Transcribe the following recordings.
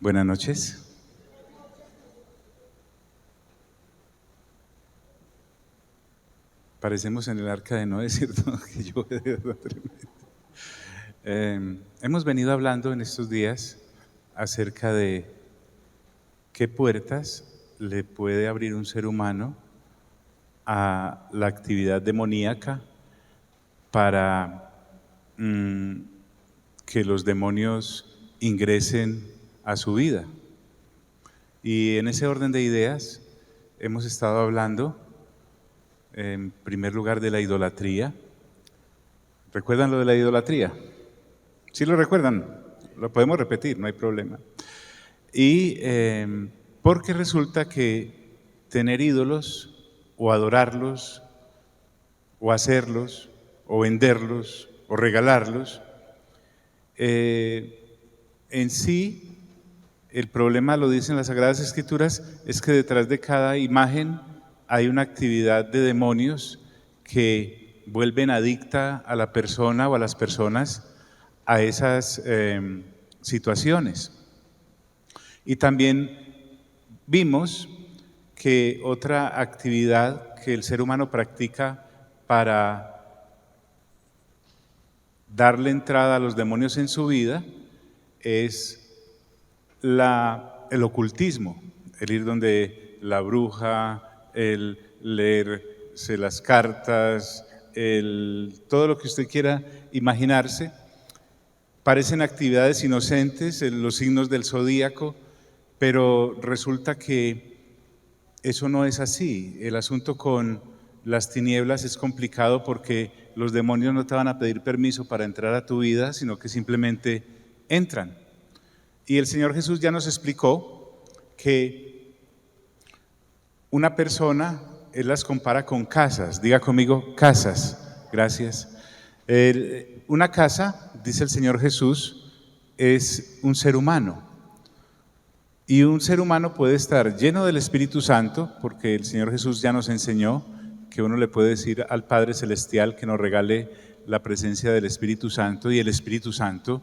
Buenas noches. Parecemos en el arca de Noé, ¿cierto? Que llueve de verdad tremendo. Hemos venido hablando en estos días acerca de qué puertas le puede abrir un ser humano a la actividad demoníaca para que los demonios ingresen a su vida. Y en ese orden de ideas hemos estado hablando en primer lugar de la idolatría. ¿Recuerdan lo de la idolatría? ¿Sí lo recuerdan? Lo podemos repetir, no hay problema. Y porque resulta que tener ídolos o adorarlos o hacerlos o venderlos o regalarlos, en sí el problema, lo dicen las Sagradas Escrituras, es que detrás de cada imagen hay una actividad de demonios que vuelven adicta a la persona o a las personas a esas situaciones. Y también vimos que otra actividad que el ser humano practica para darle entrada a los demonios en su vida es el ocultismo, el ir donde la bruja, el leerse las cartas, todo lo que usted quiera imaginarse. Parecen actividades inocentes, los signos del zodíaco, pero resulta que eso no es así. El asunto con las tinieblas es complicado porque los demonios no te van a pedir permiso para entrar a tu vida, sino que simplemente entran. Y el Señor Jesús ya nos explicó que una persona, Él las compara con casas. Diga conmigo, casas. Gracias. Una casa, dice el Señor Jesús, es un ser humano. Y un ser humano puede estar lleno del Espíritu Santo, porque el Señor Jesús ya nos enseñó que uno le puede decir al Padre Celestial que nos regale la presencia del Espíritu Santo y el Espíritu Santo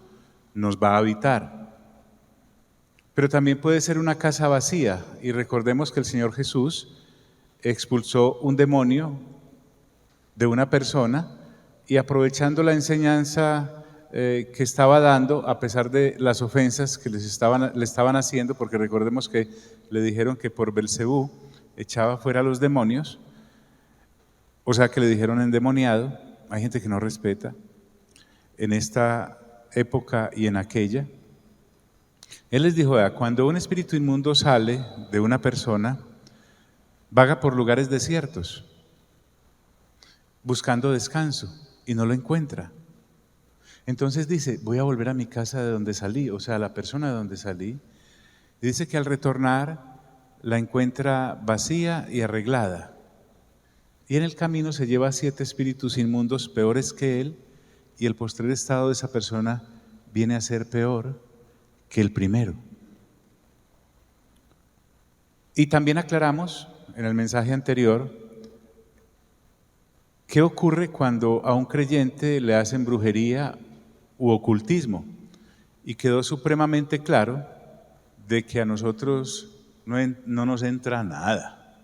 nos va a habitar. Pero también puede ser una casa vacía, y recordemos que el Señor Jesús expulsó un demonio de una persona y aprovechando la enseñanza que estaba dando, a pesar de las ofensas que le estaban haciendo, porque recordemos que le dijeron que por Belcebú echaba fuera a los demonios, o sea que le dijeron endemoniado. Hay gente que no respeta en esta época y en aquella. Él les dijo, cuando un espíritu inmundo sale de una persona, vaga por lugares desiertos, buscando descanso, y no lo encuentra. Entonces dice, voy a volver a mi casa de donde salí, o sea, a la persona de donde salí. Y dice que al retornar la encuentra vacía y arreglada. Y en el camino se lleva 7 espíritus inmundos peores que él, y el postrer estado de esa persona viene a ser peor que el primero. Y también aclaramos en el mensaje anterior qué ocurre cuando a un creyente le hacen brujería u ocultismo, y quedó supremamente claro de que a nosotros no nos entra nada.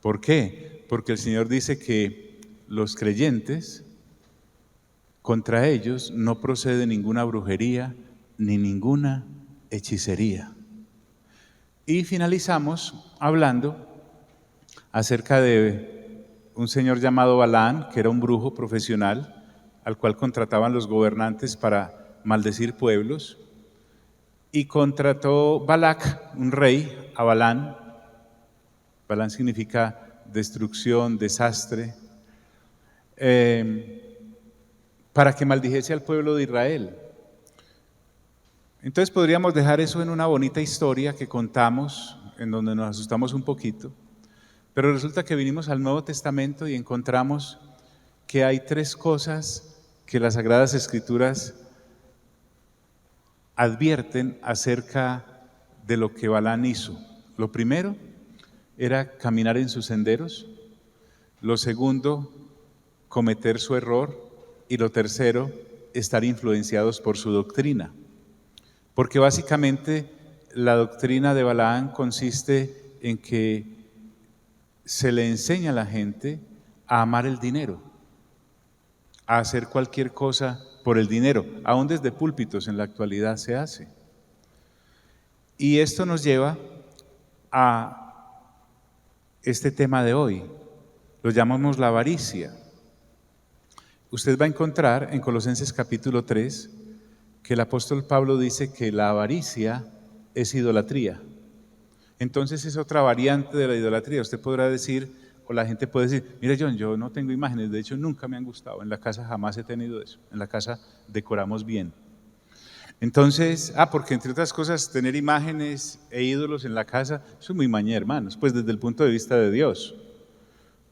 ¿Por qué? Porque el Señor dice que los creyentes, contra ellos no procede ninguna brujería ni ninguna hechicería. Y finalizamos hablando acerca de un señor llamado Balaam, que era un brujo profesional, al cual contrataban los gobernantes para maldecir pueblos, y contrató Balac, un rey, a Balaam. Balaam significa destrucción, desastre, para que maldijese al pueblo de Israel. Entonces podríamos dejar eso en una bonita historia que contamos, en donde nos asustamos un poquito, pero resulta que vinimos al Nuevo Testamento y encontramos que hay 3 cosas que las Sagradas Escrituras advierten acerca de lo que Balaam hizo. Lo primero era caminar en sus senderos, lo segundo, cometer su error, y lo tercero, estar influenciados por su doctrina. Porque básicamente la doctrina de Balaam consiste en que se le enseña a la gente a amar el dinero, a hacer cualquier cosa por el dinero, aún desde púlpitos en la actualidad se hace. Y esto nos lleva a este tema de hoy, lo llamamos la avaricia. Usted va a encontrar en Colosenses capítulo 3 que el apóstol Pablo dice que la avaricia es idolatría. Entonces es otra variante de la idolatría. Usted podrá decir, o la gente puede decir, mire John, yo no tengo imágenes, de hecho nunca me han gustado, en la casa jamás he tenido eso, en la casa decoramos bien. Entonces, porque entre otras cosas tener imágenes e ídolos en la casa, eso es muy mañé, hermanos, pues desde el punto de vista de Dios.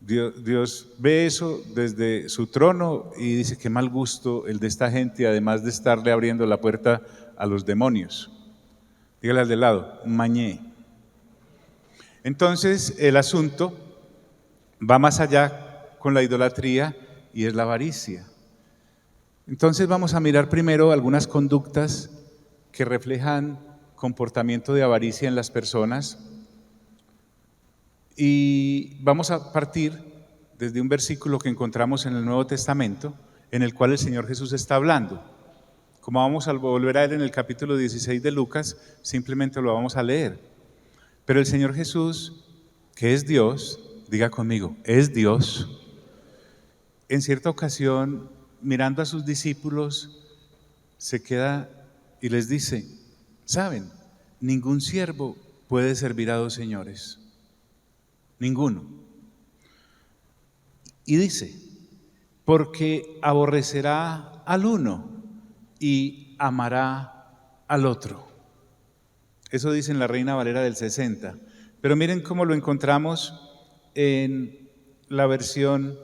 Dios ve eso desde su trono y dice qué mal gusto el de esta gente, además de estarle abriendo la puerta a los demonios. Dígale al de lado, mañé. Entonces el asunto va más allá con la idolatría y es la avaricia. Entonces vamos a mirar primero algunas conductas que reflejan comportamiento de avaricia en las personas y vamos a partir desde un versículo que encontramos en el Nuevo Testamento en el cual el Señor Jesús está hablando. Como vamos a volver a él en el capítulo 16 de Lucas, simplemente lo vamos a leer. Pero el Señor Jesús, que es Dios, diga conmigo, es Dios, en cierta ocasión, mirando a sus discípulos, se queda y les dice, ¿saben? Ningún siervo puede servir a dos señores, ninguno. Y dice, porque aborrecerá al uno y amará al otro. Eso dice en la Reina Valera del 60. Pero miren cómo lo encontramos en la versión...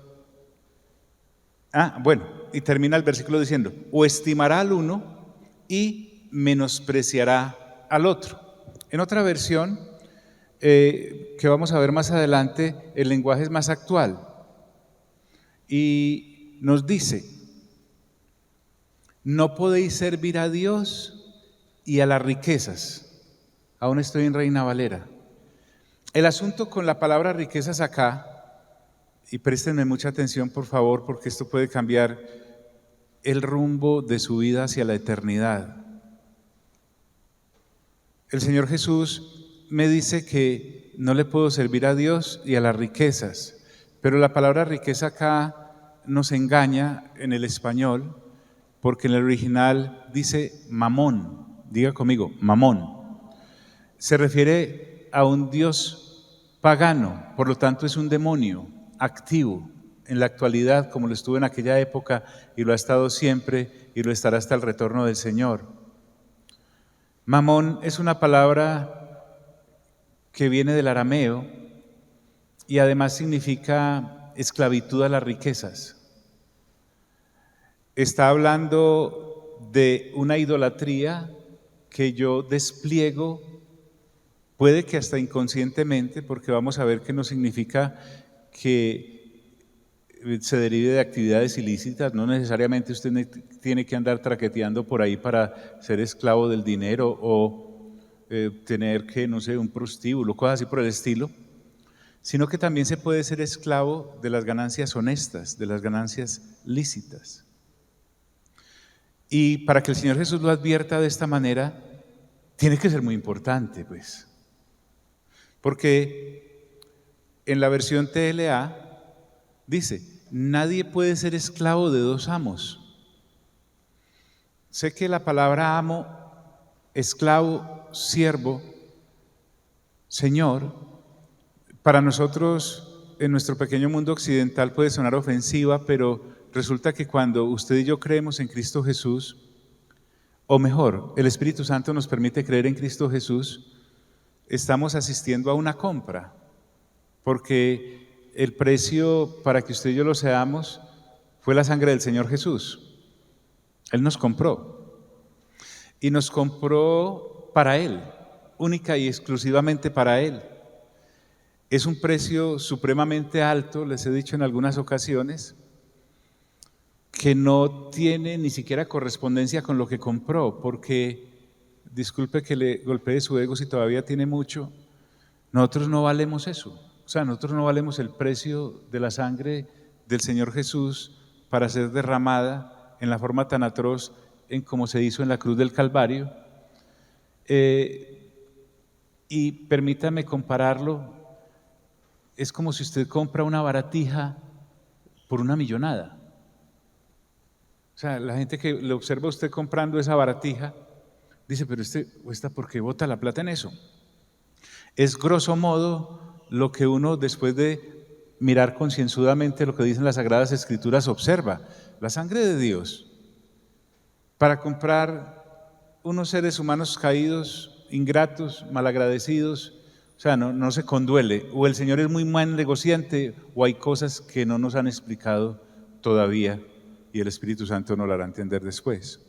y termina el versículo diciendo, o estimará al uno y menospreciará al otro. En otra versión, que vamos a ver más adelante, el lenguaje es más actual. Y nos dice, no podéis servir a Dios y a las riquezas. Aún estoy en Reina Valera. El asunto con la palabra riquezas acá, y préstenme mucha atención por favor, porque esto puede cambiar el rumbo de su vida hacia la eternidad. El Señor Jesús me dice que no le puedo servir a Dios y a las riquezas, pero la palabra riqueza acá nos engaña en el español, porque en el original dice mamón. Diga conmigo, mamón. Se refiere a un dios pagano, por lo tanto es un demonio activo en la actualidad, como lo estuvo en aquella época y lo ha estado siempre y lo estará hasta el retorno del Señor. Mamón es una palabra que viene del arameo y además significa esclavitud a las riquezas. Está hablando de una idolatría que yo despliego, puede que hasta inconscientemente, porque vamos a ver que no significa que se derive de actividades ilícitas, no necesariamente usted tiene que andar traqueteando por ahí para ser esclavo del dinero o tener que, no sé, un prostíbulo, cosas así por el estilo, sino que también se puede ser esclavo de las ganancias honestas, de las ganancias lícitas. Y para que el Señor Jesús lo advierta de esta manera, tiene que ser muy importante, pues. Porque en la versión TLA dice, nadie puede ser esclavo de dos amos. Sé que la palabra amo, esclavo, siervo, señor, para nosotros en nuestro pequeño mundo occidental puede sonar ofensiva, pero resulta que cuando usted y yo creemos en Cristo Jesús, o mejor, el Espíritu Santo nos permite creer en Cristo Jesús, estamos asistiendo a una compra, porque el precio para que usted y yo lo seamos fue la sangre del Señor Jesús. Él nos compró y nos compró para Él, única y exclusivamente para Él. Es un precio supremamente alto, les he dicho en algunas ocasiones, que no tiene ni siquiera correspondencia con lo que compró, porque disculpe que le golpee su ego si todavía tiene mucho, nosotros no valemos eso. O sea, nosotros no valemos el precio de la sangre del Señor Jesús para ser derramada en la forma tan atroz en como se hizo en la cruz del Calvario. Y permítame compararlo, es como si usted compra una baratija por una millonada. O sea, la gente que le observa a usted comprando esa baratija, dice, pero ¿esta por qué bota la plata en eso? Es grosso modo lo que uno, después de mirar concienzudamente lo que dicen las Sagradas Escrituras, observa. La sangre de Dios para comprar unos seres humanos caídos, ingratos, malagradecidos. O sea, no se conduele. O el Señor es muy mal negociante, o hay cosas que no nos han explicado todavía y el Espíritu Santo nos lo hará entender después.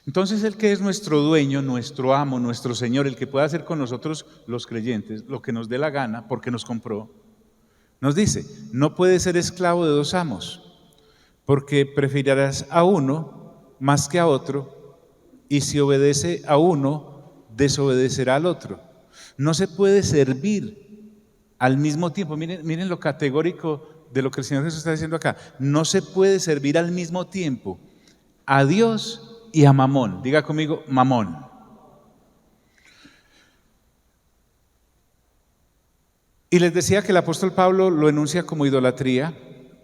Entonces, el que es nuestro dueño, nuestro amo, nuestro Señor, el que puede hacer con nosotros los creyentes lo que nos dé la gana porque nos compró, nos dice, no puedes ser esclavo de dos amos, porque preferirás a uno más que a otro, y si obedece a uno, desobedecerá al otro. No se puede servir al mismo tiempo. Miren lo categórico de lo que el Señor Jesús está diciendo acá. No se puede servir al mismo tiempo a Dios y a Mamón. Diga conmigo, Mamón. Y les decía que el apóstol Pablo lo enuncia como idolatría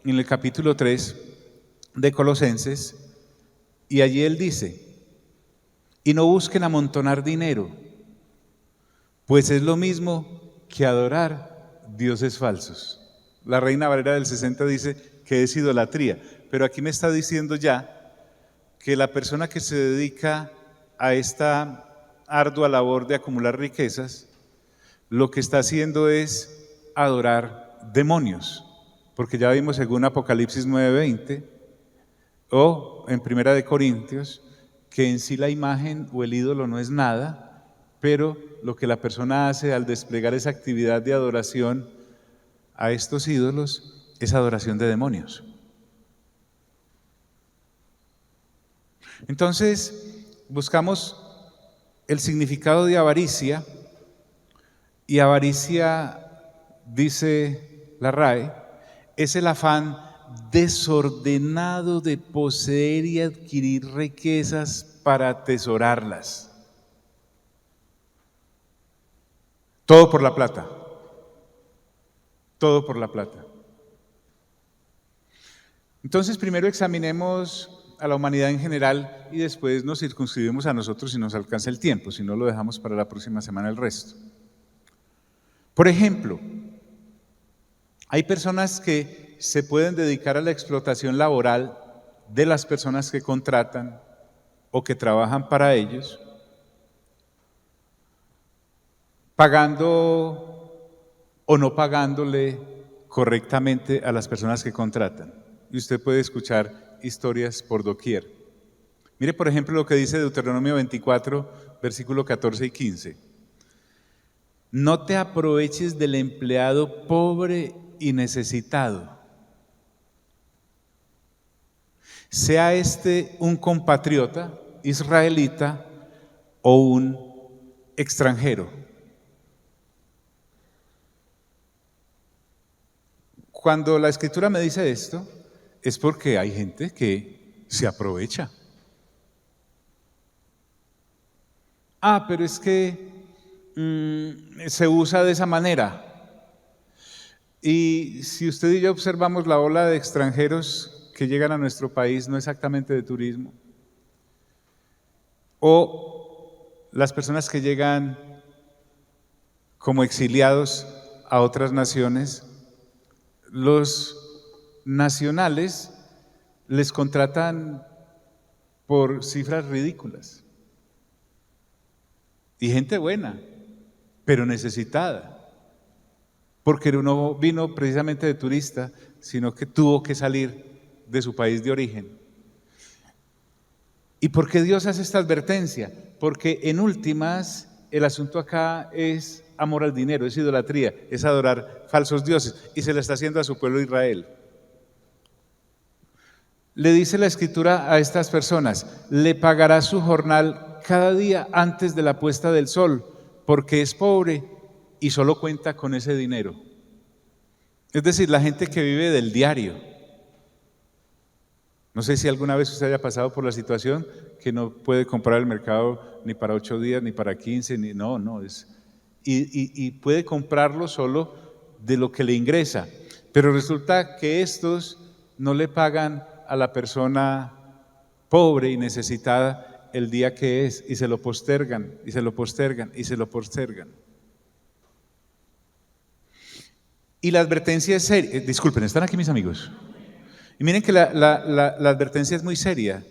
en el capítulo 3 de Colosenses, y allí él dice, y no busquen amontonar dinero, pues es lo mismo que adorar dioses falsos. La Reina Valera del 60 dice que es idolatría, pero aquí me está diciendo ya que la persona que se dedica a esta ardua labor de acumular riquezas, lo que está haciendo es adorar demonios, porque ya vimos según Apocalipsis 9:20 o en Primera de Corintios que en sí la imagen o el ídolo no es nada, pero lo que la persona hace al desplegar esa actividad de adoración a estos ídolos es adoración de demonios. Entonces, buscamos el significado de avaricia, y avaricia, dice la RAE, es el afán desordenado de poseer y adquirir riquezas para atesorarlas. Todo por la plata. Todo por la plata. Entonces, primero examinemos a la humanidad en general y después nos circunscribimos a nosotros si nos alcanza el tiempo, si no lo dejamos para la próxima semana el resto. Por ejemplo, hay personas que se pueden dedicar a la explotación laboral de las personas que contratan o que trabajan para ellos, pagando o no pagándole correctamente a las personas que contratan. Y usted puede escuchar historias por doquier. Mire, por ejemplo, lo que dice Deuteronomio 24, versículo 14 y 15. No te aproveches del empleado pobre y necesitado, sea este un compatriota israelita o un extranjero. Cuando la Escritura me dice esto, es porque hay gente que se aprovecha. Pero es que se usa de esa manera. Y si usted y yo observamos la ola de extranjeros que llegan a nuestro país, no exactamente de turismo, o las personas que llegan como exiliados a otras naciones, los nacionales les contratan por cifras ridículas. Y gente buena, pero necesitada. Porque no vino precisamente de turista, sino que tuvo que salir de su país de origen. ¿Y por qué Dios hace esta advertencia? Porque en últimas el asunto acá es amor al dinero, es idolatría, es adorar falsos dioses, y se le está haciendo a su pueblo Israel. Le dice la Escritura a estas personas: le pagará su jornal cada día antes de la puesta del sol, porque es pobre y solo cuenta con ese dinero. Es decir, la gente que vive del diario. No sé si alguna vez usted haya pasado por la situación que no puede comprar el mercado ni para 8 días, ni para 15, y puede comprarlo solo de lo que le ingresa. Pero resulta que estos no le pagan a la persona pobre y necesitada el día que es, y se lo postergan, y se lo postergan, y se lo postergan. Y la advertencia es seria. Disculpen, ¿están aquí mis amigos? Y miren que la advertencia es muy seria.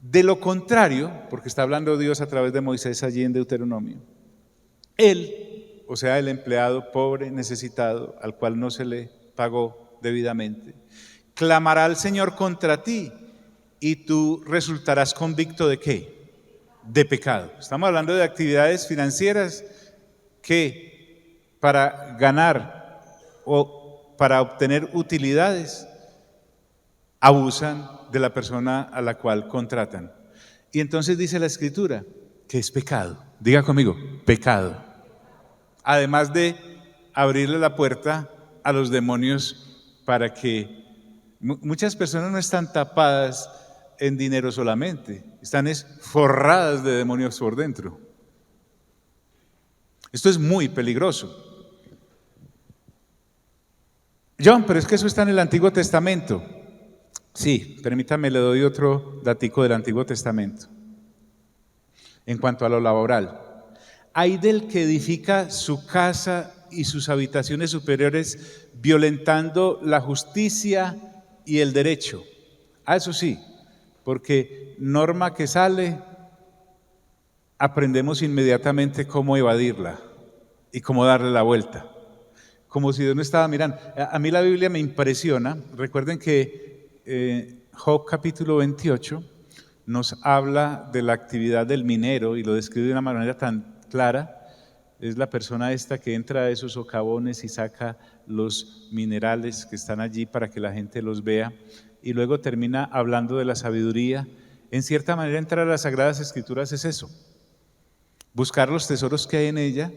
De lo contrario, porque está hablando Dios a través de Moisés allí en Deuteronomio, él, o sea, el empleado pobre, necesitado, al cual no se le pagó debidamente, clamará al Señor contra ti y tú resultarás convicto ¿de qué? De pecado. Estamos hablando de actividades financieras que para ganar o para obtener utilidades abusan de la persona a la cual contratan. Y entonces dice la Escritura que es pecado. Diga conmigo, pecado. Además de abrirle la puerta a los demonios para que muchas personas no están tapadas en dinero solamente, están forradas de demonios por dentro. Esto es muy peligroso. John, pero es que eso está en el Antiguo Testamento. Sí, permítame, le doy otro datico del Antiguo Testamento. En cuanto a lo laboral, hay del que edifica su casa y sus habitaciones superiores violentando la justicia y el derecho. Eso sí, porque norma que sale, aprendemos inmediatamente cómo evadirla y cómo darle la vuelta. Como si Dios no estaba mirando. A mí la Biblia me impresiona. Recuerden que Job capítulo 28 nos habla de la actividad del minero y lo describe de una manera tan clara. Es la persona esta que entra a esos socavones y saca los minerales que están allí para que la gente los vea, y luego termina hablando de la sabiduría. En cierta manera, entrar a las Sagradas Escrituras es eso: buscar los tesoros que hay en ella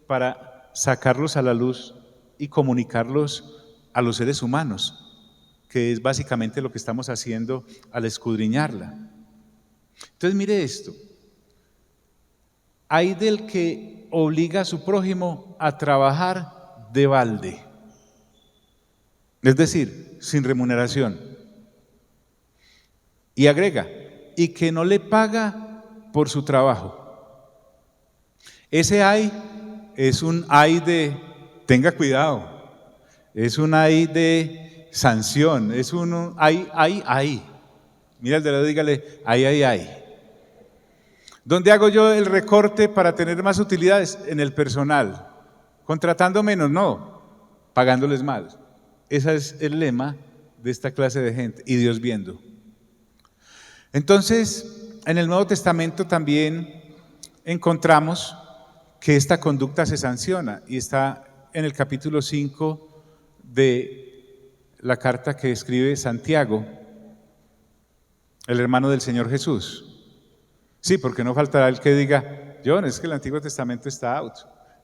para sacarlos a la luz y comunicarlos a los seres humanos, que es básicamente lo que estamos haciendo al escudriñarla. Entonces mire esto: hay del que obliga a su prójimo a trabajar de balde, es decir, sin remuneración, y agrega, y que no le paga por su trabajo. Ese ay es un ay de tenga cuidado, es un ay de sanción, es un ay. Mira el de lado, dígale ay. ¿Dónde hago yo el recorte para tener más utilidades? En el personal. ¿Contratando menos? No, pagándoles más. Ese es el lema de esta clase de gente, y Dios viendo. Entonces, en el Nuevo Testamento también encontramos que esta conducta se sanciona, y está en el capítulo 5 de la carta que escribe Santiago, el hermano del Señor Jesús. Sí, porque no faltará el que diga, John, es que el Antiguo Testamento está out.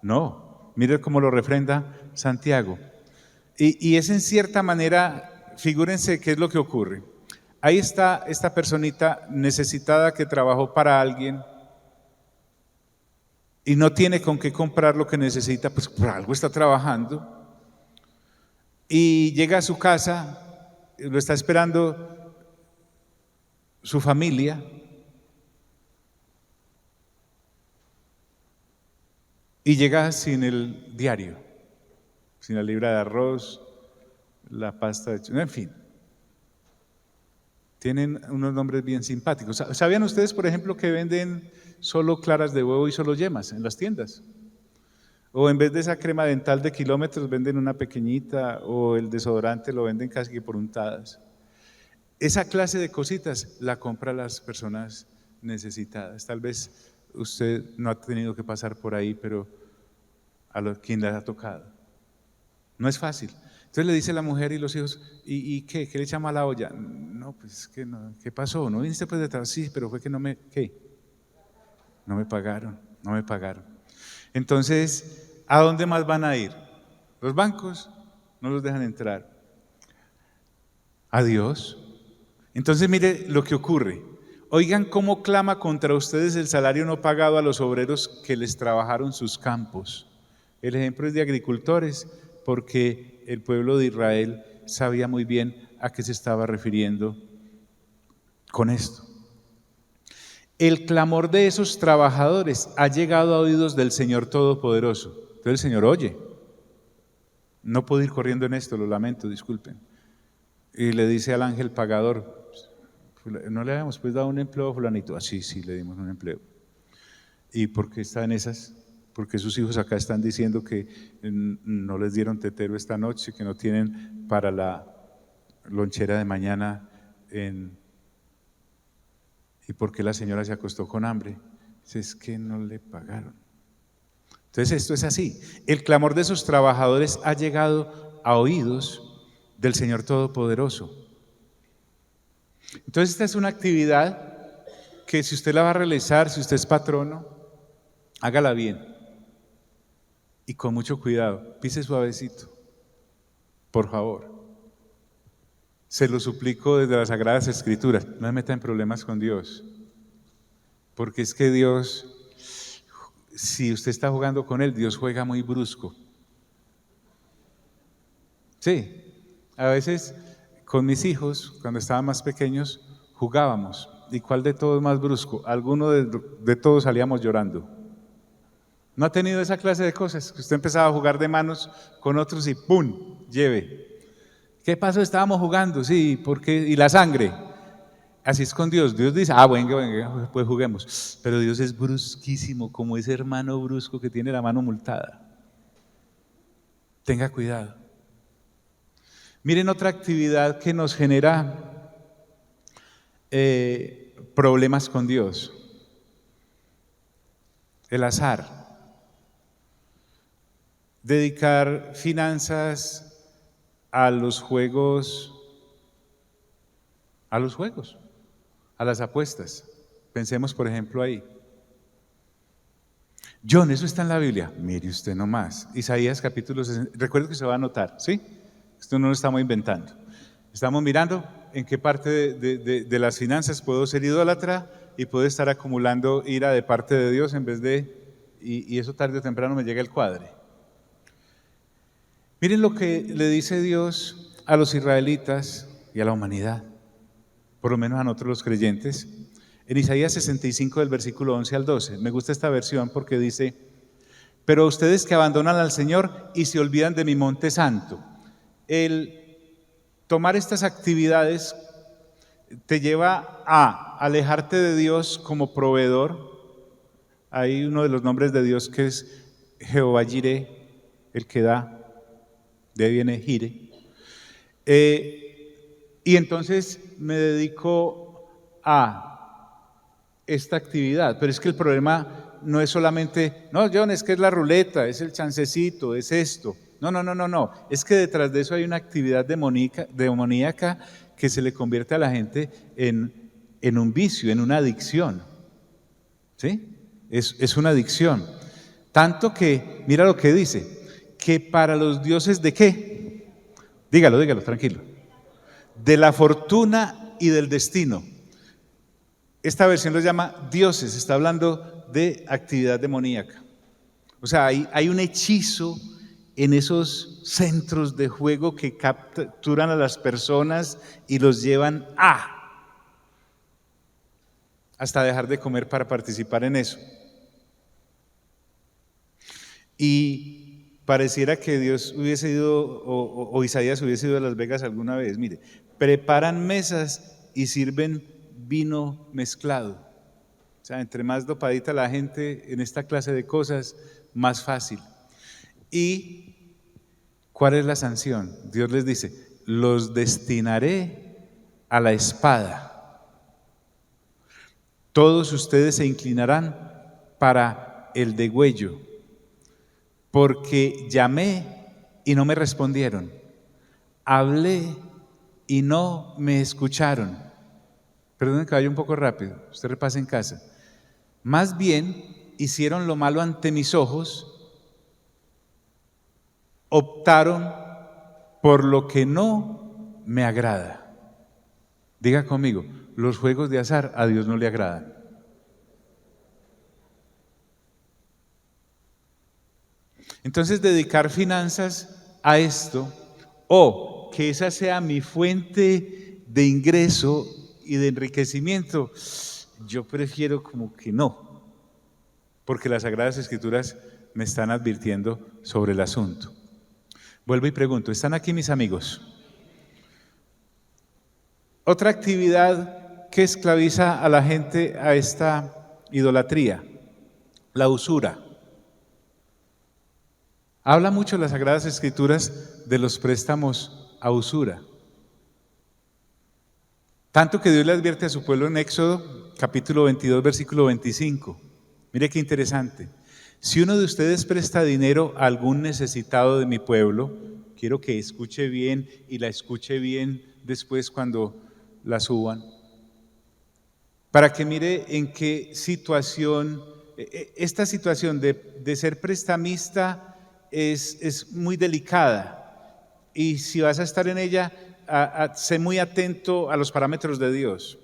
No, mire cómo lo refrenda Santiago. Y es en cierta manera, figúrense qué es lo que ocurre. Ahí está esta personita necesitada que trabajó para alguien y no tiene con qué comprar lo que necesita, pues por algo está trabajando. Y llega a su casa, lo está esperando su familia. Y llega sin el diario, sin la libra de arroz, la pasta de... En fin, tienen unos nombres bien simpáticos. ¿Sabían ustedes, por ejemplo, que venden solo claras de huevo y solo yemas en las tiendas? O en vez de esa crema dental de kilómetros venden una pequeñita, o el desodorante lo venden casi que por untadas. Esa clase de cositas la compran las personas necesitadas. Tal vez usted no ha tenido que pasar por ahí, pero a quien les ha tocado. No es fácil. Entonces le dice la mujer y los hijos, ¿y qué? ¿Qué le echa mal a la olla? No, pues que no, ¿qué pasó? ¿No viniste pues detrás? Sí, pero fue que ¿qué? No me pagaron. Entonces, ¿a dónde más van a ir? Los bancos no los dejan entrar. A Dios. Entonces mire lo que ocurre. Oigan cómo clama contra ustedes el salario no pagado a los obreros que les trabajaron sus campos. El ejemplo es de agricultores, porque el pueblo de Israel sabía muy bien a qué se estaba refiriendo con esto. El clamor de esos trabajadores ha llegado a oídos del Señor Todopoderoso. Entonces el Señor oye. No puedo ir corriendo en esto, lo lamento, disculpen. Y le dice al ángel pagador, ¿no le habíamos pues dado un empleo a fulanito? Ah, sí, le dimos un empleo. ¿Y por qué está en esas? Porque sus hijos acá están diciendo que no les dieron tetero esta noche, que no tienen para la lonchera de mañana. ¿Y por qué la señora se acostó con hambre? Dice, es que no le pagaron. Entonces esto es así. El clamor de esos trabajadores ha llegado a oídos del Señor Todopoderoso. Entonces esta es una actividad que si usted la va a realizar, si usted es patrono, hágala bien y con mucho cuidado, pise suavecito, por favor. Se lo suplico desde las Sagradas Escrituras, no me meta en problemas con Dios, porque es que Dios, si usted está jugando con Él, Dios juega muy brusco. Sí, a veces con mis hijos, cuando estaban más pequeños, jugábamos. ¿Y cuál de todos más brusco? Alguno de todos salíamos llorando. ¿No ha tenido esa clase de cosas? Que usted empezaba a jugar de manos con otros y ¡pum! Lleve. ¿Qué pasó? Estábamos jugando, sí, ¿por qué? ¿Y la sangre? Así es con Dios. Dios dice, venga, pues juguemos. Pero Dios es brusquísimo, como ese hermano brusco que tiene la mano multada. Tenga cuidado. Miren otra actividad que nos genera problemas con Dios. El azar. Dedicar finanzas a los juegos, a las apuestas. Pensemos, por ejemplo, ahí. John, eso está en la Biblia. Mire usted nomás. Isaías capítulo 60. Recuerde que se va a anotar, ¿sí? Esto no lo estamos inventando. Estamos mirando en qué parte de las finanzas puedo ser idólatra y puedo estar acumulando ira de parte de Dios en vez de, y eso tarde o temprano me llega el cuadre. Miren lo que le dice Dios a los israelitas y a la humanidad, por lo menos a nosotros los creyentes, en Isaías 65 del versículo 11 al 12. Me gusta esta versión porque dice, pero ustedes que abandonan al Señor y se olvidan de mi monte santo. El tomar estas actividades te lleva a alejarte de Dios como proveedor. Hay uno de los nombres de Dios que es Jehová Jireh, el que da, de ahí viene Jireh. Y entonces me dedico a esta actividad, pero es que el problema no es solamente, no, John, es que es la ruleta, es el chancecito, es esto. No, es que detrás de eso hay una actividad demoníaca que se le convierte a la gente en un vicio, en una adicción. ¿Sí? Es una adicción. Tanto que, mira lo que dice, que para los dioses ¿de qué? Dígalo, tranquilo. De la fortuna y del destino. Esta versión los llama dioses, está hablando de actividad demoníaca. O sea, hay un hechizo en esos centros de juego que capturan a las personas y los llevan hasta dejar de comer para participar en eso. Y pareciera que Dios hubiese ido, o Isaías hubiese ido a Las Vegas alguna vez. Mire, preparan mesas y sirven vino mezclado. O sea, entre más dopadita la gente en esta clase de cosas, más fácil. ¿Y cuál es la sanción? Dios les dice, los destinaré a la espada. Todos ustedes se inclinarán para el degüello, porque llamé y no me respondieron. hablé y no me escucharon. Perdonen que vaya un poco rápido, usted repase en casa. Más bien hicieron lo malo ante mis ojos, optaron por lo que no me agrada. Diga conmigo, los juegos de azar a Dios no le agradan. Entonces, dedicar finanzas a esto, o que esa sea mi fuente de ingreso y de enriquecimiento, yo prefiero como que no, porque las Sagradas Escrituras me están advirtiendo sobre el asunto. Vuelvo y pregunto, ¿están aquí mis amigos? Otra actividad que esclaviza a la gente a esta idolatría, la usura. Habla mucho las Sagradas Escrituras de los préstamos a usura. Tanto que Dios le advierte a su pueblo en Éxodo, capítulo 22, versículo 25. Mire qué interesante. Si uno de ustedes presta dinero a algún necesitado de mi pueblo, quiero que escuche bien y la escuche bien después cuando la suban, para que mire en qué situación, esta situación de ser prestamista es muy delicada, y si vas a estar en ella, sé muy atento a los parámetros de Dios.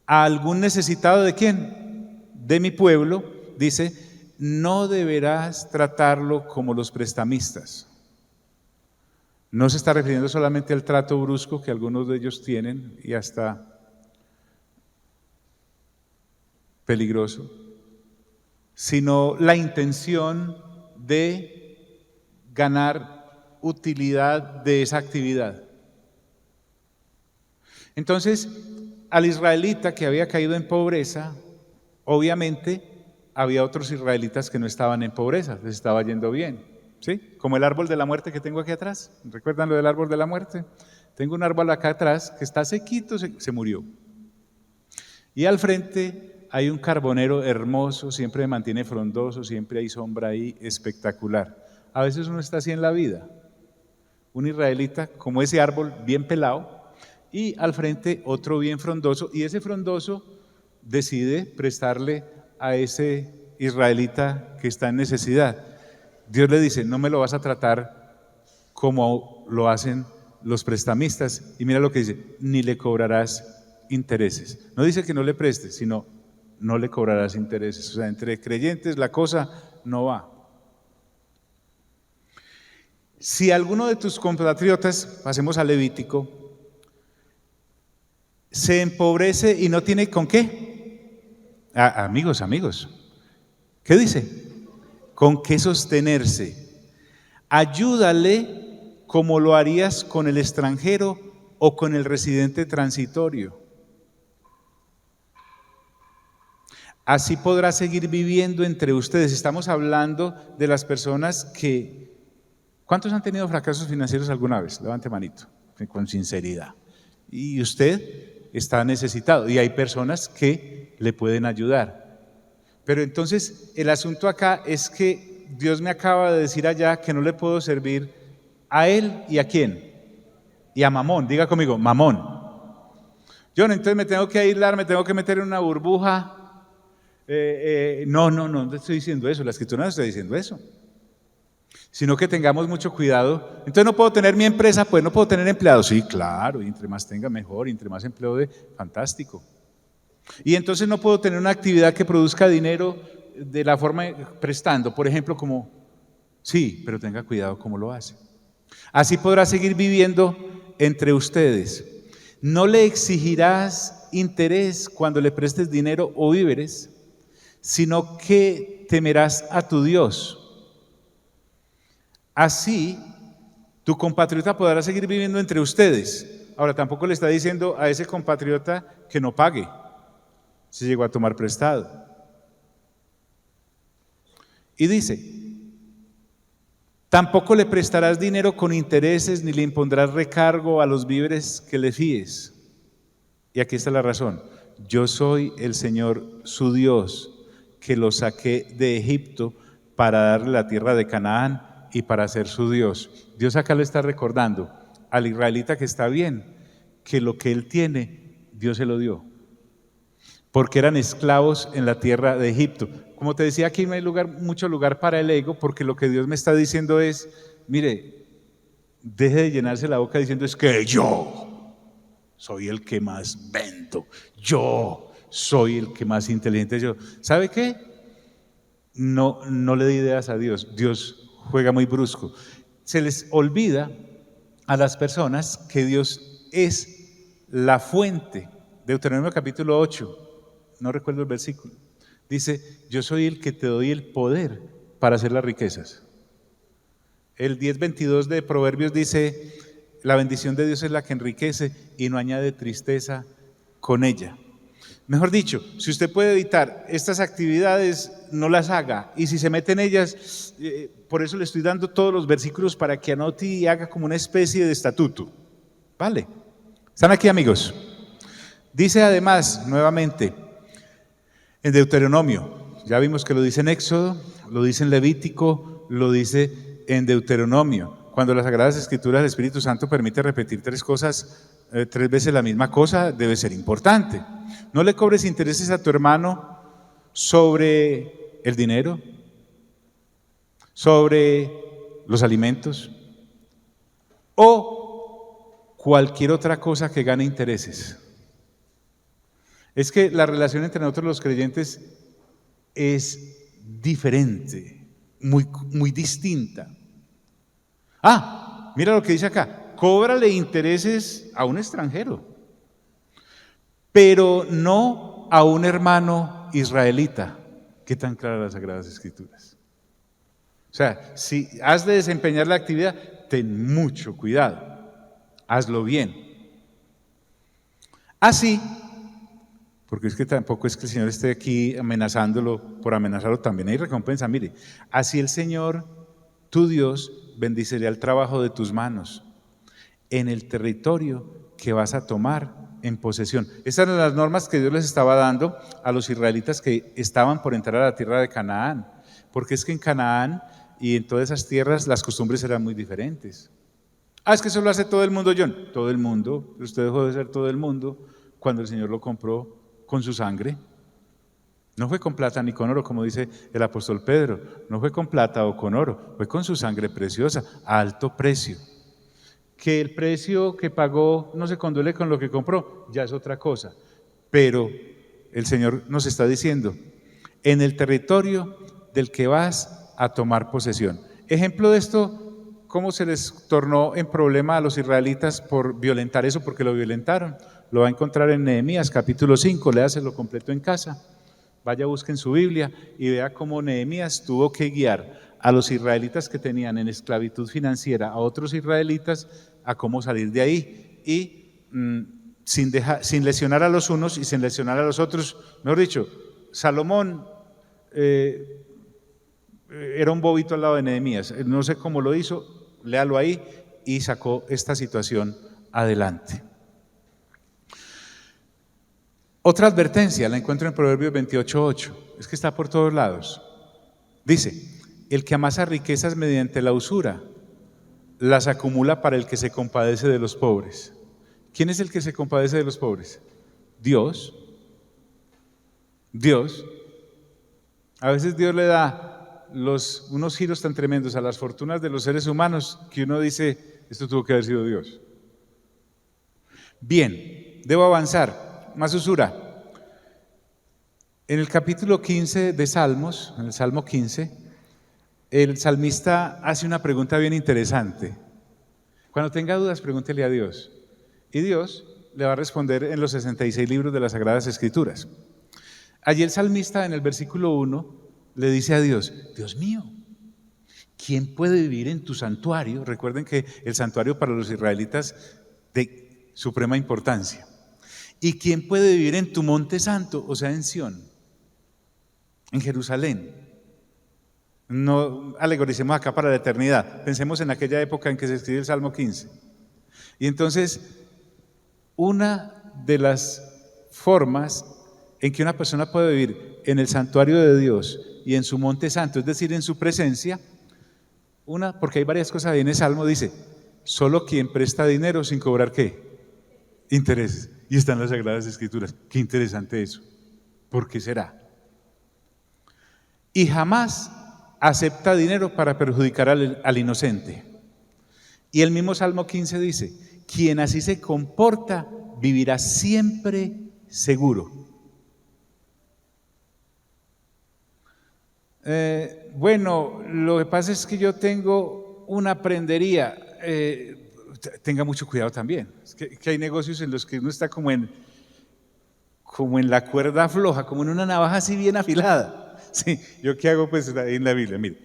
A algún necesitado, ¿de quién? De mi pueblo, dice, no deberás tratarlo como los prestamistas. No se está refiriendo solamente al trato brusco que algunos de ellos tienen y hasta peligroso, sino la intención de ganar utilidad de esa actividad. Entonces, al israelita que había caído en pobreza, obviamente había otros israelitas que no estaban en pobreza, les estaba yendo bien. ¿Sí? Como el árbol de la muerte que tengo aquí atrás. ¿Recuerdan lo del árbol de la muerte? Tengo un árbol acá atrás que está sequito, se murió. Y al frente hay un carbonero hermoso, siempre me mantiene frondoso, siempre hay sombra ahí, espectacular. A veces uno está así en la vida. Un israelita como ese árbol bien pelado y al frente otro bien frondoso, y ese frondoso decide prestarle a ese israelita que está en necesidad. Dios le dice, no me lo vas a tratar como lo hacen los prestamistas. Y mira lo que dice, ni le cobrarás intereses. No dice que no le prestes, sino no le cobrarás intereses. O sea, entre creyentes la cosa no va. Si alguno de tus compatriotas, pasemos al Levítico, se empobrece y no tiene con qué. Amigos, ¿qué dice? Con qué sostenerse. Ayúdale como lo harías con el extranjero o con el residente transitorio. Así podrá seguir viviendo entre ustedes. Estamos hablando de las personas que... ¿Cuántos han tenido fracasos financieros alguna vez? Levante manito, con sinceridad. Y usted está necesitado y hay personas que le pueden ayudar. Pero entonces el asunto acá es que Dios me acaba de decir allá que no le puedo servir a él y a quién, y a Mamón. Diga conmigo, Mamón. Yo entonces me tengo que aislar, me tengo que meter en una burbuja. No estoy diciendo eso, la Escritura no está diciendo eso, sino que tengamos mucho cuidado. Entonces no puedo tener mi empresa, pues no puedo tener empleados. Sí, claro, y entre más tenga mejor, y entre más empleo de, fantástico. Y entonces no puedo tener una actividad que produzca dinero de la forma prestando, por ejemplo, como, sí, pero tenga cuidado cómo lo hace. Así podrá seguir viviendo entre ustedes. No le exigirás interés cuando le prestes dinero o víveres, sino que temerás a tu Dios. Así, tu compatriota podrá seguir viviendo entre ustedes. Ahora, tampoco le está diciendo a ese compatriota que no pague si llegó a tomar prestado. Y dice, tampoco le prestarás dinero con intereses ni le impondrás recargo a los víveres que le fíes. Y aquí está la razón. Yo soy el Señor su Dios, que lo saqué de Egipto para darle la tierra de Canaán y para ser su Dios. Dios acá le está recordando, al israelita que está bien, que lo que él tiene, Dios se lo dio. Porque eran esclavos en la tierra de Egipto. Como te decía, aquí no hay mucho lugar para el ego, porque lo que Dios me está diciendo es, mire, deje de llenarse la boca diciendo es que yo soy el que más vendo, yo soy el que más inteligente. ¿Sabe qué? No le dé ideas a Dios. Dios juega muy brusco. Se les olvida a las personas que Dios es la fuente. Deuteronomio capítulo 8, no recuerdo el versículo, dice, yo soy el que te doy el poder para hacer las riquezas. El 10:22 de Proverbios dice, la bendición de Dios es la que enriquece y no añade tristeza con ella. Mejor dicho, si usted puede evitar estas actividades, no las haga. Y si se mete en ellas, por eso le estoy dando todos los versículos para que anote y haga como una especie de estatuto. ¿Vale? ¿Están aquí, amigos? Dice además, nuevamente, en Deuteronomio, ya vimos que lo dice en Éxodo, lo dice en Levítico, lo dice en Deuteronomio. Cuando las Sagradas Escrituras, el Espíritu Santo permite repetir 3 veces la misma cosa, debe ser importante. No le cobres intereses a tu hermano sobre el dinero, sobre los alimentos o cualquier otra cosa que gane intereses. Es que la relación entre nosotros los creyentes es diferente, muy distinta. Mira lo que dice acá, cóbrale intereses a un extranjero, pero no a un hermano israelita. ¿Qué tan claras las Sagradas Escrituras? O sea, si has de desempeñar la actividad, ten mucho cuidado, hazlo bien. Así, porque es que tampoco es que el Señor esté aquí amenazándolo por amenazarlo, también hay recompensa. Mire, así el Señor, tu Dios, bendecirá el trabajo de tus manos en el territorio que vas a tomar en posesión. Estas eran las normas que Dios les estaba dando a los israelitas que estaban por entrar a la tierra de Canaán, porque es que en Canaán y en todas esas tierras las costumbres eran muy diferentes. Es que eso lo hace todo el mundo, John. Todo el mundo, usted dejó de ser todo el mundo cuando el Señor lo compró con su sangre. No fue con plata ni con oro, como dice el apóstol Pedro, no fue con plata o con oro, fue con su sangre preciosa, a alto precio. Que el precio que pagó no se condole con lo que compró, ya es otra cosa. Pero el Señor nos está diciendo, en el territorio del que vas a tomar posesión. Ejemplo de esto, cómo se les tornó en problema a los israelitas por violentar eso, porque lo violentaron. Lo va a encontrar en Nehemías capítulo 5, léaselo completo en casa. Vaya, busque en su Biblia y vea cómo Nehemías tuvo que guiar a los israelitas que tenían en esclavitud financiera, a otros israelitas, a cómo salir de ahí y sin lesionar a los unos y sin lesionar a los otros. Mejor dicho, Salomón era un bobito al lado de Nehemías, no sé cómo lo hizo, léalo ahí, y sacó esta situación adelante. Otra advertencia la encuentro en Proverbios 28:8, es que está por todos lados. Dice, el que amasa riquezas mediante la usura, las acumula para el que se compadece de los pobres. ¿Quién es el que se compadece de los pobres? Dios. Dios. A veces Dios le da unos giros tan tremendos a las fortunas de los seres humanos que uno dice, esto tuvo que haber sido Dios. Bien, debo avanzar. Más usura. En el capítulo 15 de Salmos, en el Salmo 15, el salmista hace una pregunta bien interesante. Cuando tenga dudas, pregúntele a Dios. Y Dios le va a responder en los 66 libros de las Sagradas Escrituras. Allí el salmista en el versículo 1 le dice a Dios, Dios mío, ¿quién puede vivir en tu santuario? Recuerden que el santuario para los israelitas de suprema importancia. ¿Y quién puede vivir en tu monte santo? O sea, en Sión, en Jerusalén. No alegoricemos acá para la eternidad. Pensemos en aquella época en que se escribe el Salmo 15. Y entonces, una de las formas en que una persona puede vivir en el santuario de Dios y en su monte santo, es decir, en su presencia, porque hay varias cosas ahí en el Salmo, dice, solo quien presta dinero sin cobrar ¿qué? Intereses. Y están las Sagradas Escrituras. Qué interesante eso. ¿Por qué será? Y jamás acepta dinero para perjudicar al inocente. Y el mismo Salmo 15 dice, quien así se comporta vivirá siempre seguro. Bueno, lo que pasa es que yo tengo una prendería. Tenga mucho cuidado también. Es que hay negocios en los que uno está como en la cuerda floja, como en una navaja así bien afilada. Sí, ¿yo qué hago pues ahí en la Biblia? Mire,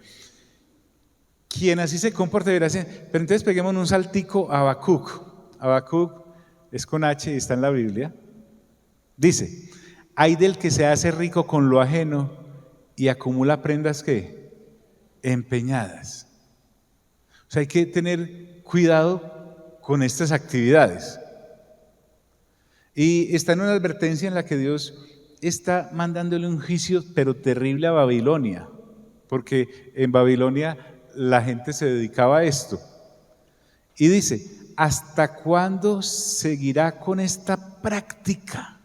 quien así se comporta deberá ser. Pero entonces peguemos un saltico a Habacuc. Habacuc es con H y está en la Biblia. Dice, hay del que se hace rico con lo ajeno y acumula prendas ¿qué? Empeñadas. O sea, hay que tener cuidado con estas actividades. Y está en una advertencia en la que Dios está mandándole un juicio pero terrible a Babilonia, porque en Babilonia la gente se dedicaba a esto. Y dice, ¿hasta cuándo seguirá con esta práctica?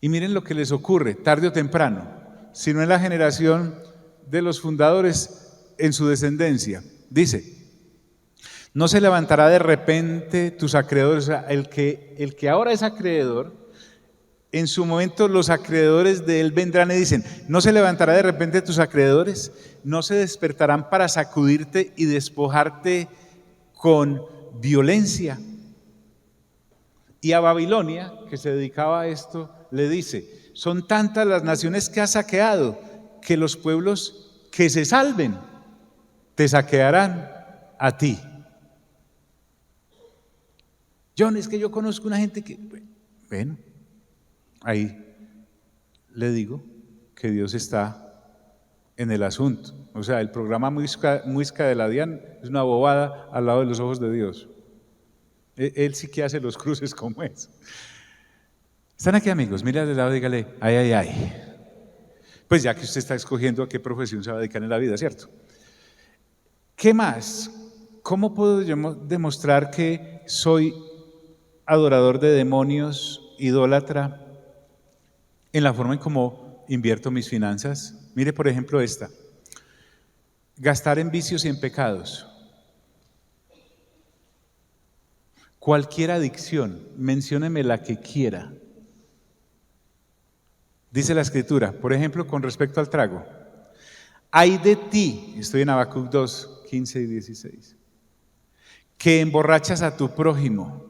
Y miren lo que les ocurre, tarde o temprano, si no en la generación de los fundadores, en su descendencia. Dice, no se levantará de repente tus acreedores, o sea, el que ahora es acreedor, en su momento los acreedores de él vendrán y dicen, no se levantará de repente tus acreedores, no se despertarán para sacudirte y despojarte con violencia. Y a Babilonia, que se dedicaba a esto, le dice, son tantas las naciones que has saqueado, que los pueblos que se salven te saquearán a ti. John, es que yo conozco una gente que, bueno, ahí le digo que Dios está en el asunto. O sea, el programa Muisca de la DIAN es una bobada al lado de los ojos de Dios. Él sí que hace los cruces como es. ¿Están aquí, amigos? Mira de lado y dígale, ay, ay, ay. Pues ya que usted está escogiendo a qué profesión se va a dedicar en la vida, ¿cierto? ¿Qué más? ¿Cómo puedo yo demostrar que soy adorador de demonios, idólatra, en la forma en cómo invierto mis finanzas? Mire, por ejemplo, esta. Gastar en vicios y en pecados. Cualquier adicción, mencióneme la que quiera. Dice la Escritura, por ejemplo, con respecto al trago. Ay de ti, estoy en Habacuc 2, 15 y 16, que emborrachas a tu prójimo.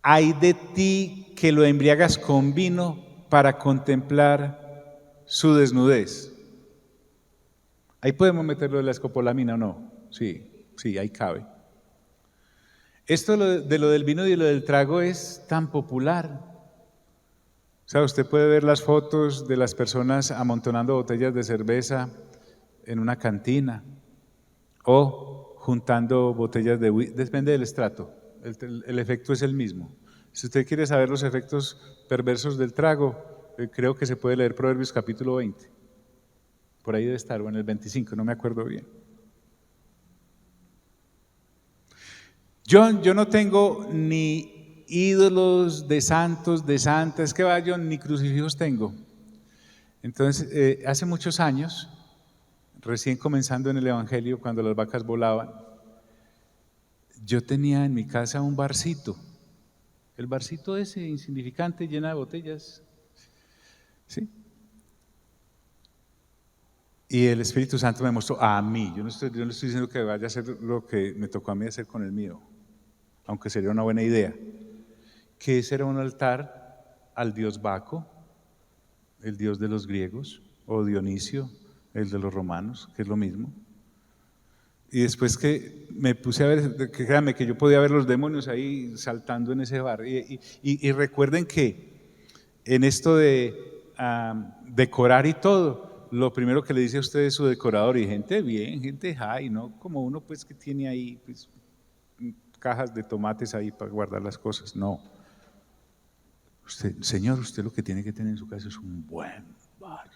Ay de ti que lo embriagas con vino para contemplar su desnudez. Ahí podemos meterlo de la escopolamina o no. Sí, ahí cabe. Esto de lo del vino y de lo del trago es tan popular. O sea, usted puede ver las fotos de las personas amontonando botellas de cerveza en una cantina o juntando botellas de whisky. Depende del estrato, el efecto es el mismo. Si usted quiere saber los efectos perversos del trago, creo que se puede leer Proverbios capítulo 20. Por ahí debe estar, o en el 25, no me acuerdo bien. Yo no tengo ni ídolos de santos, de santas, que vaya, ni crucifijos tengo. Entonces, hace muchos años, recién comenzando en el Evangelio, cuando las vacas volaban, yo tenía en mi casa un barcito, el barcito ese insignificante, lleno de botellas, ¿sí? Y el Espíritu Santo me mostró a mí, yo no estoy diciendo que vaya a hacer lo que me tocó a mí hacer con el mío, aunque sería una buena idea, que ese era un altar al dios Baco, el dios de los griegos, o Dionisio, el de los romanos, que es lo mismo. Y después que me puse a ver, créanme que yo podía ver los demonios ahí saltando en ese bar. Y recuerden que en esto de decorar y todo, lo primero que le dice a usted es su decorador, y gente bien, gente high, ¿no? Como uno pues que tiene ahí pues, cajas de tomates ahí para guardar las cosas, no. Usted, señor, usted lo que tiene que tener en su casa es un buen bar,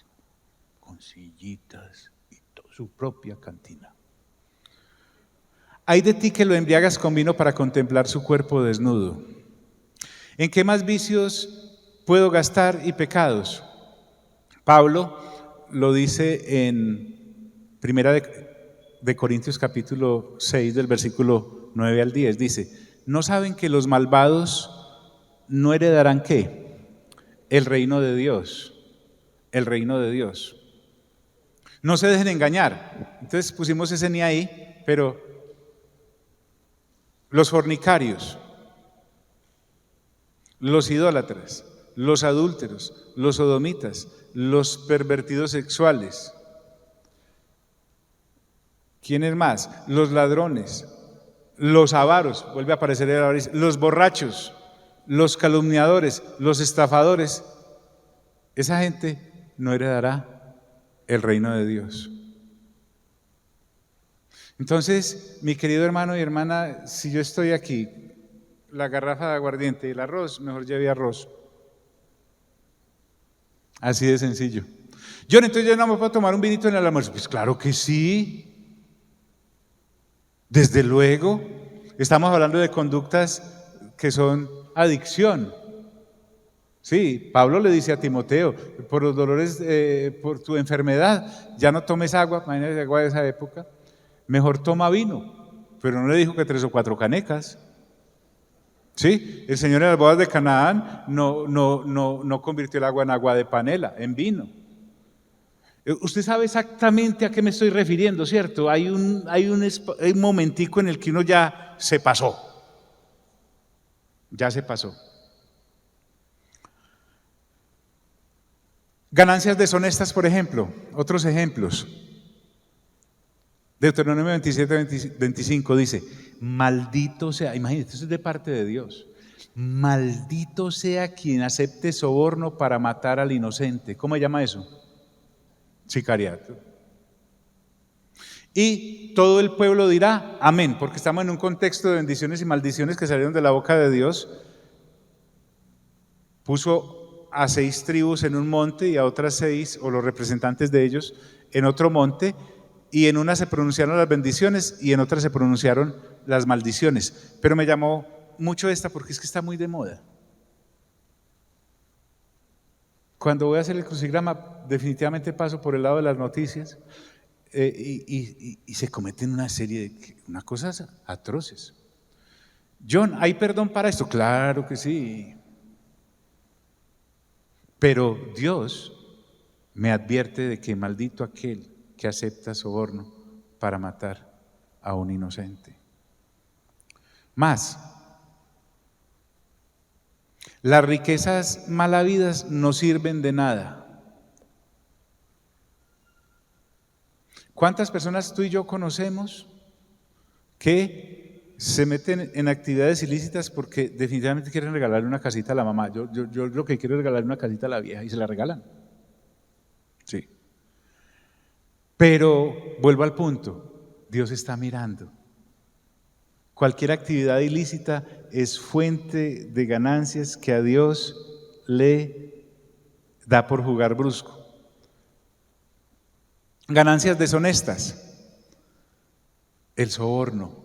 con sillitas y su propia cantina. Ay de ti que lo embriagas con vino para contemplar su cuerpo desnudo. ¿En qué más vicios puedo gastar y pecados? Pablo lo dice en Primera de Corintios capítulo 6 del versículo 9 al 10. Dice, ¿no saben que los malvados no heredarán qué? El reino de Dios. El reino de Dios. No se dejen engañar. Entonces pusimos ese ni ahí, pero los fornicarios, los idólatras, los adúlteros, los sodomitas, los pervertidos sexuales. ¿Quiénes más? Los ladrones, los avaros, vuelve a aparecer el avaricia, los borrachos, los calumniadores, los estafadores. Esa gente no heredará el reino de Dios. Entonces, mi querido hermano y hermana, si yo estoy aquí, la garrafa de aguardiente y el arroz, mejor lleve arroz. Así de sencillo. Entonces yo no me puedo tomar un vinito en el almuerzo. Pues claro que sí. Desde luego. Estamos hablando de conductas que son adicción. Sí, Pablo le dice a Timoteo, por los dolores, por tu enfermedad, ya no tomes agua, imagínate agua de esa época, mejor toma vino. Pero no le dijo que 3 o 4 canecas. Sí, el Señor en las bodas de Canaán no convirtió el agua en agua de panela, en vino. Usted sabe exactamente a qué me estoy refiriendo, ¿cierto? Hay un momentico en el que uno ya se pasó. Ya se pasó. Ganancias deshonestas, por ejemplo. Otros ejemplos. Deuteronomio 27, 25 dice, maldito sea, imagínate, eso es de parte de Dios. Maldito sea quien acepte soborno para matar al inocente. ¿Cómo se llama eso? Sicariato. Y todo el pueblo dirá amén, porque estamos en un contexto de bendiciones y maldiciones que salieron de la boca de Dios. Puso a 6 tribus en un monte y a otras 6, o los representantes de ellos, en otro monte, y en una se pronunciaron las bendiciones y en otra se pronunciaron las maldiciones. Pero me llamó mucho esta porque es que está muy de moda. Cuando voy a hacer el crucigrama, definitivamente paso por el lado de las noticias y se cometen una serie de cosas atroces. John, ¿hay perdón para esto? Claro que sí. Pero Dios me advierte de que maldito aquel que acepta soborno para matar a un inocente. Más, las riquezas mal habidas no sirven de nada. ¿Cuántas personas tú y yo conocemos que se meten en actividades ilícitas porque definitivamente quieren regalarle una casita a la mamá? Yo lo que quiero es regalarle una casita a la vieja y se la regalan. Sí. Pero vuelvo al punto, Dios está mirando. Cualquier actividad ilícita es fuente de ganancias que a Dios le da por jugar brusco. Ganancias deshonestas, el soborno.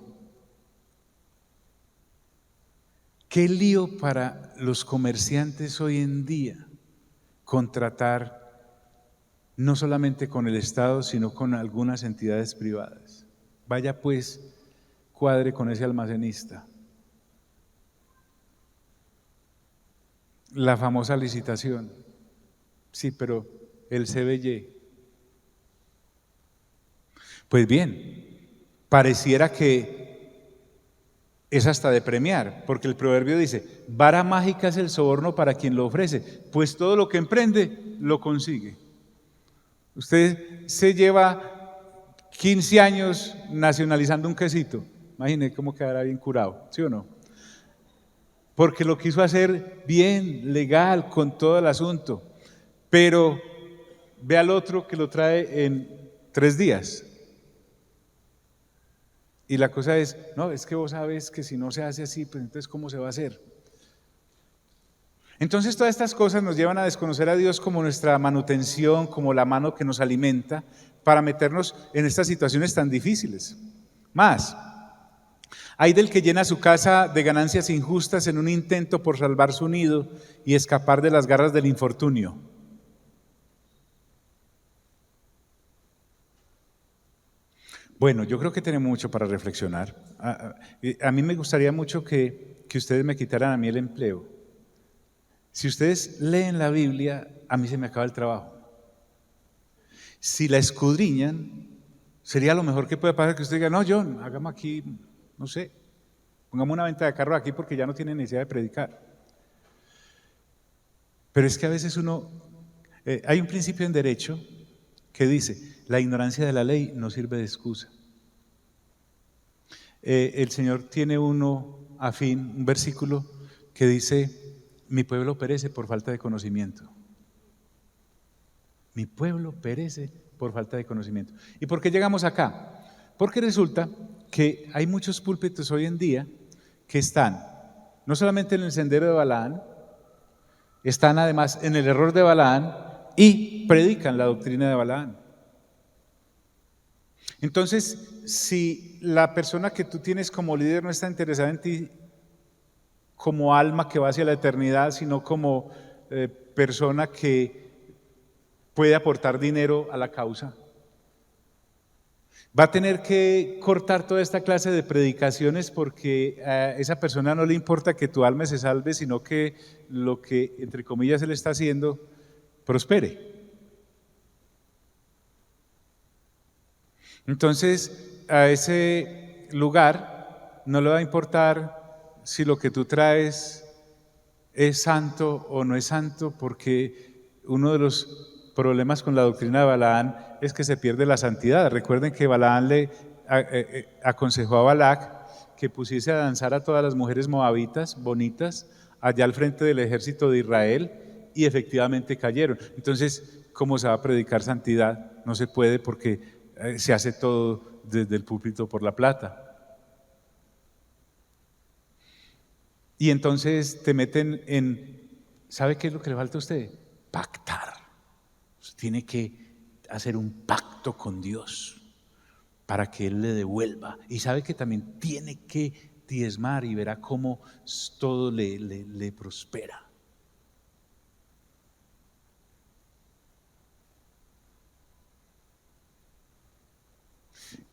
Qué lío para los comerciantes hoy en día contratar no solamente con el Estado, sino con algunas entidades privadas. Vaya pues, cuadre con ese almacenista. La famosa licitación. Sí, pero el CBY. Pues bien, pareciera que es hasta de premiar, porque el proverbio dice, vara mágica es el soborno para quien lo ofrece, pues todo lo que emprende lo consigue. Usted se lleva 15 años nacionalizando un quesito, imagine cómo quedará bien curado, ¿sí o no? Porque lo quiso hacer bien, legal, con todo el asunto, pero ve al otro que lo trae en 3 días. Y la cosa es, no, es que vos sabes que si no se hace así, pues entonces ¿cómo se va a hacer? Entonces todas estas cosas nos llevan a desconocer a Dios como nuestra manutención, como la mano que nos alimenta, para meternos en estas situaciones tan difíciles. Más, Hay del que llena su casa de ganancias injustas en un intento por salvar su nido y escapar de las garras del infortunio. Bueno, yo creo que tenemos mucho para reflexionar. A mí me gustaría mucho que ustedes me quitaran a mí el empleo. Si ustedes leen la Biblia, a mí se me acaba el trabajo. Si la escudriñan, sería lo mejor que puede pasar que usted diga, no, John, hagamos aquí, no sé, pongamos una venta de carro aquí porque ya no tiene necesidad de predicar. Pero es que a veces hay un principio en derecho que dice, la ignorancia de la ley no sirve de excusa. El Señor tiene un versículo que dice, mi pueblo perece por falta de conocimiento. Mi pueblo perece por falta de conocimiento. ¿Y por qué llegamos acá? Porque resulta que hay muchos púlpitos hoy en día que están no solamente en el sendero de Balaán, están además en el error de Balaán y predican la doctrina de Balaán. Entonces, si la persona que tú tienes como líder no está interesada en ti como alma que va hacia la eternidad, sino como persona que puede aportar dinero a la causa, va a tener que cortar toda esta clase de predicaciones porque a esa persona no le importa que tu alma se salve, sino que lo que, entre comillas, él está haciendo, prospere. Entonces, a ese lugar no le va a importar si lo que tú traes es santo o no es santo, porque uno de los problemas con la doctrina de Balaán es que se pierde la santidad. Recuerden que Balaán le aconsejó a Balac que pusiese a danzar a todas las mujeres moabitas bonitas allá al frente del ejército de Israel, y efectivamente cayeron. Entonces, ¿cómo se va a predicar santidad? No se puede porque se hace todo desde el púlpito por la plata. Y entonces te meten ¿sabe qué es lo que le falta a usted? Pactar. Usted tiene que hacer un pacto con Dios para que Él le devuelva. Y sabe que también tiene que diezmar y verá cómo todo le prospera.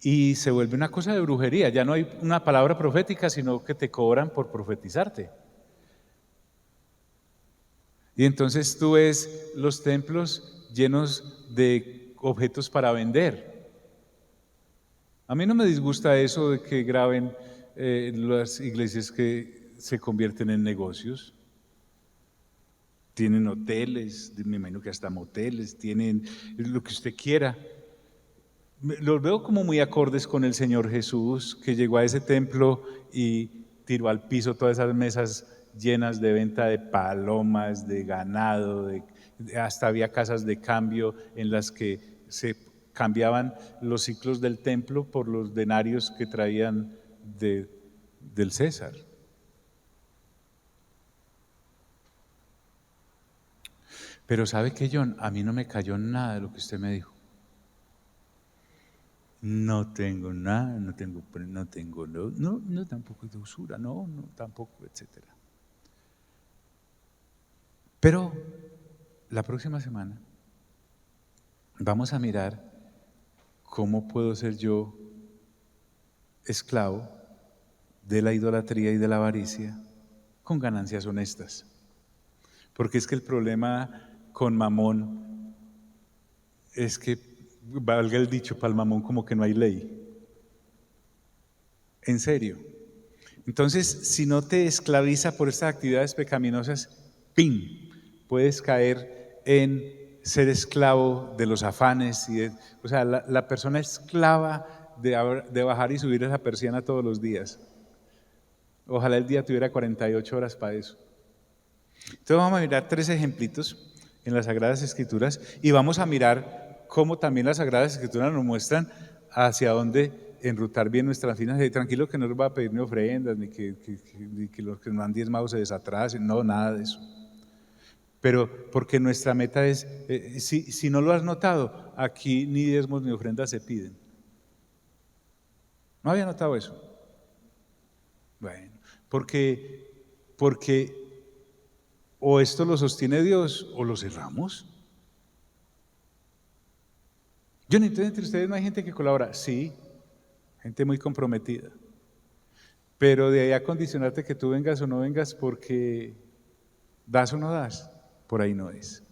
Y se vuelve una cosa de brujería. Ya no hay una palabra profética, sino que te cobran por profetizarte. Y entonces tú ves los templos llenos de objetos para vender. A mí no me disgusta eso de que graben las iglesias que se convierten en negocios. Tienen hoteles, me imagino que hasta moteles, tienen lo que usted quiera. Los veo como muy acordes con el Señor Jesús, que llegó a ese templo y tiró al piso todas esas mesas llenas de venta de palomas, de ganado, hasta había casas de cambio en las que se cambiaban los ciclos del templo por los denarios que traían del César. Pero ¿sabe qué, John? A mí no me cayó nada de lo que usted me dijo. No tengo nada, no tampoco de usura, no, tampoco, etcétera. Pero la próxima semana vamos a mirar cómo puedo ser yo esclavo de la idolatría y de la avaricia con ganancias honestas. Porque es que el problema con Mamón es que, valga el dicho, para el mamón como que no hay ley. En serio. Entonces, si no te esclaviza por estas actividades pecaminosas, ¡pim!, puedes caer en ser esclavo de los afanes. O sea, la persona esclava de bajar y subir esa persiana todos los días. Ojalá el día tuviera 48 horas para eso. Entonces vamos a mirar 3 ejemplitos en las Sagradas Escrituras y vamos a mirar cómo también las Sagradas Escrituras nos muestran hacia dónde enrutar bien nuestras finanzas. Y tranquilo que no nos va a pedir ni ofrendas, ni que los que nos han diezmado se desatrasen, no, nada de eso. Pero porque nuestra meta es, si no lo has notado, aquí ni diezmos ni ofrendas se piden. ¿No había notado eso? Bueno, porque o esto lo sostiene Dios o lo cerramos. Yo no entiendo, entre ustedes no hay gente que colabora. Sí, gente muy comprometida. Pero de ahí a condicionarte que tú vengas o no vengas porque das o no das, por ahí no es.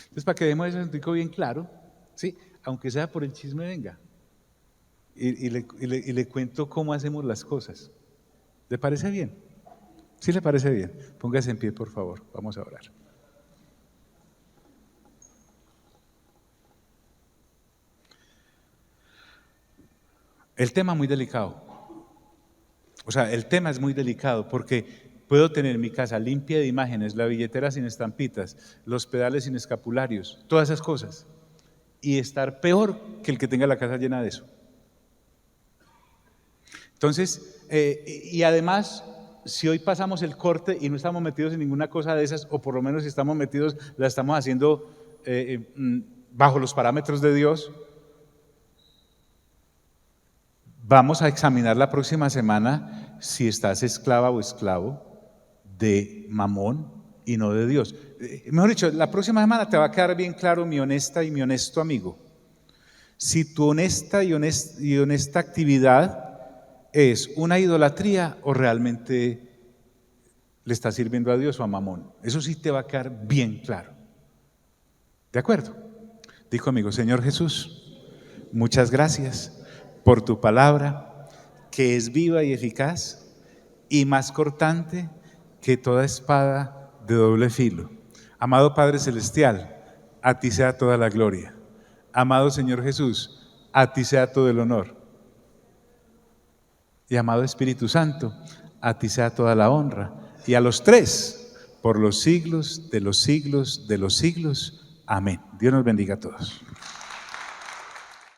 Entonces, para que demos eso bien claro, ¿sí? Aunque sea por el chisme, venga. Y le cuento cómo hacemos las cosas. ¿Le parece bien? ¿Sí le parece bien? Póngase en pie, por favor. Vamos a orar. El tema muy delicado. O sea, el tema es muy delicado porque puedo tener mi casa limpia de imágenes, la billetera sin estampitas, los pedales sin escapularios, todas esas cosas, y estar peor que el que tenga la casa llena de eso. Entonces, y además, si hoy pasamos el corte y no estamos metidos en ninguna cosa de esas, o por lo menos si estamos metidos, la estamos haciendo bajo los parámetros de Dios, vamos a examinar la próxima semana si estás esclava o esclavo de Mamón y no de Dios. Mejor dicho, la próxima semana te va a quedar bien claro mi honesta y mi honesto amigo. Si tu honesta y honesta actividad es una idolatría o realmente le está sirviendo a Dios o a Mamón. Eso sí te va a quedar bien claro. ¿De acuerdo? Dijo conmigo, Señor Jesús, muchas gracias por tu palabra, que es viva y eficaz y más cortante que toda espada de doble filo. Amado Padre Celestial, a ti sea toda la gloria. Amado Señor Jesús, a ti sea todo el honor. Y amado Espíritu Santo, a ti sea toda la honra. Y a los tres, por los siglos de los siglos de los siglos. Amén. Dios nos bendiga a todos.